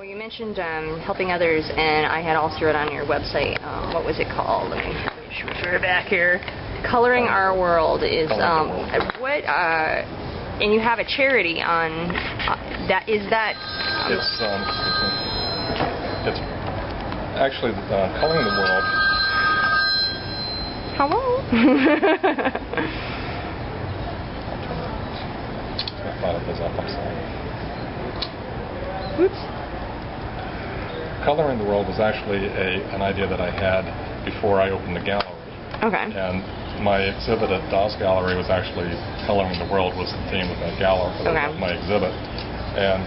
Well, you mentioned helping others, and I had also read on your website, what was it called? Let me just refer back here. Coloring Our World is what, and you have a charity on that. Is that? It's actually Coloring the World. Hello. I thought it was up. I'm sorry. Oops. Coloring the World was actually an idea that I had before I opened the gallery. Okay. And my exhibit at Doss Gallery was actually Coloring the World was the theme of that gallery, of my exhibit. And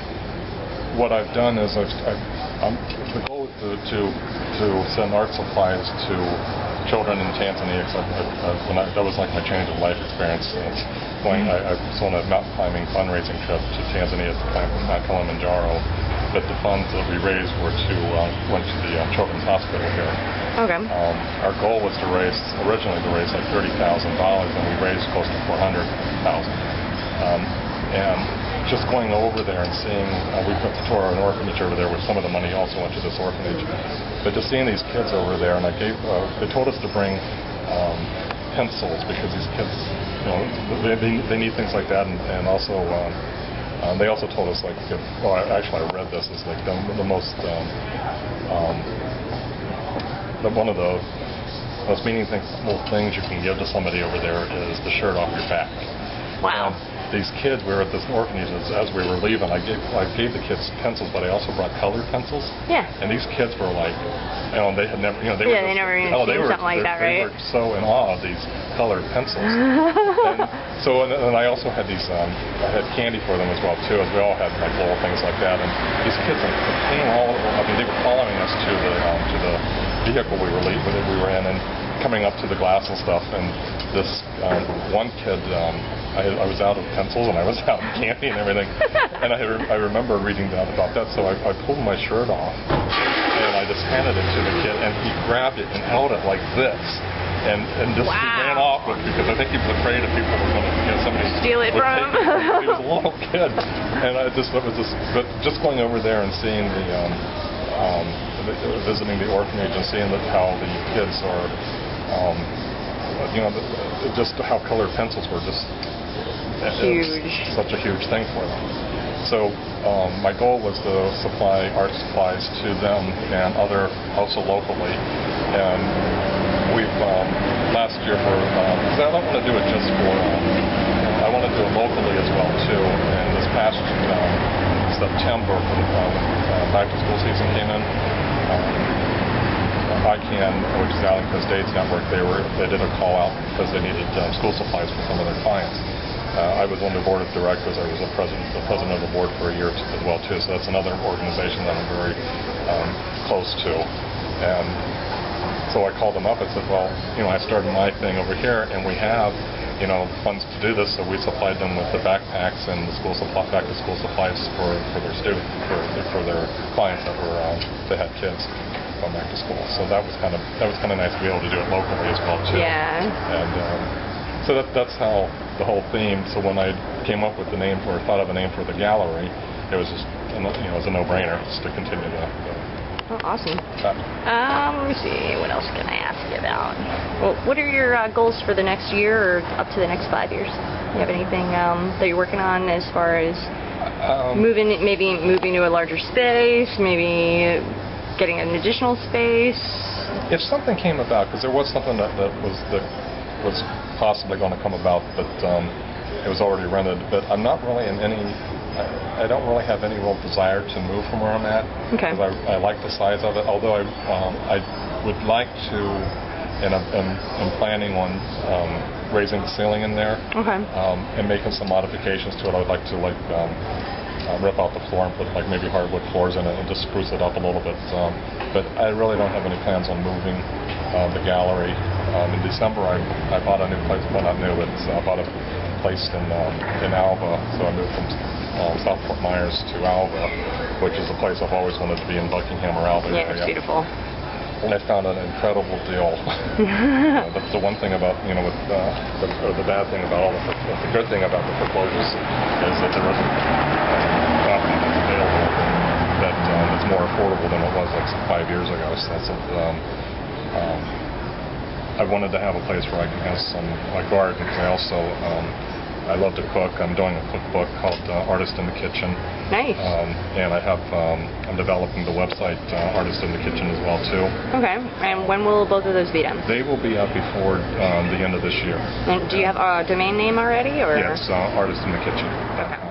what I've done is the goal is to send art supplies to children in Tanzania. That was like my change of life experience. I was on a mountain climbing fundraising trip to Tanzania to climb Mount Kilimanjaro, but the funds that we raised went to the Children's Hospital here. Okay. Our goal was originally to raise like $30,000, and we raised close to $400,000. And just going over there and seeing, we put the tour an orphanage over there, where some of the money also went to this orphanage. But just seeing these kids over there, and they told us to bring pencils because these kids, they need things like that, and also they also told us, like, actually I read this, is like the most one of the most meaningful things you can give to somebody over there is the shirt off your back. Wow. And these kids, we were at this orphanage, as we were leaving, I gave the kids pencils, but I also brought colored pencils. Yeah. And these kids were like, they had never, they never even seen something like that, right? They were so in awe of these colored pencils. and I also had these, I had candy for them as well too, as we all had like little things like that. And these kids came they were following us to the vehicle we were in, and coming up to the glass and stuff. And this one kid, I was out of pencils and I was out of candy and everything. And I remember reading about that, so I pulled my shirt off and I just handed it to the kid, and he grabbed it and held it like this. And just ran off with it, because I think he was afraid if people were going to, somebody steal it from him. He was a little kid, and but just going over there and seeing visiting the orphanage and seeing how the kids are, just how colored pencils were just huge, such a huge thing for them. So my goal was to supply art supplies to them and also locally. And we've last year because I don't want to do it just for, I want to do it locally as well too. And this past September, when back to school season came in, ICANN, which is Alien Coast AIDS Network, they did a call out because they needed school supplies for some of their clients. I was on the board of directors. I was the president of the board for a year as well too. So that's another organization that I'm very close to. And so I called them up and said, well, I started my thing over here, and we have funds to do this. So we supplied them with the backpacks and the back to school supplies for their students, for their clients that had kids going back to school. So that was kind of nice to be able to do it locally as well too. Yeah. And so that's how the whole theme. So when I came up with the name, or thought of a name for the gallery, it was just it was a no-brainer just to continue to. Oh, awesome. Let me see. What else can I ask you about? Well, what are your goals for the next year or up to the next 5 years? Do you have anything that you're working on as far as moving to a larger space, maybe getting an additional space? If something came about, because there was something that was possibly going to come about, but it was already rented. But I'm not really in any. I don't really have any real desire to move from where I'm at, because I like the size of it. Although I would like to, and I'm planning on raising the ceiling in there, and making some modifications to it. I would like to rip out the floor and put maybe hardwood floors in it and just spruce it up a little bit. But I really don't have any plans on moving the gallery. In December, I bought a new place. Well, not new, but I bought a place in Alva. So I moved from South Fort Myers to Alva, which is a place I've always wanted to be in, Buckingham or Alva area. Yeah, it's beautiful. And I found an incredible deal. That's the one thing about, the bad thing about the good thing about the foreclosures is that there isn't property that's available that is more affordable than it was like 5 years ago. So that's I wanted to have a place where I can have some garden. I love to cook. I'm doing a cookbook called Artist in the Kitchen. Nice. And I'm developing the website Artist in the Kitchen as well too. Okay. And when will both of those be done? They will be up before the end of this year. And do you have a domain name already, or? Yes, artistinthekitchen.com. Okay.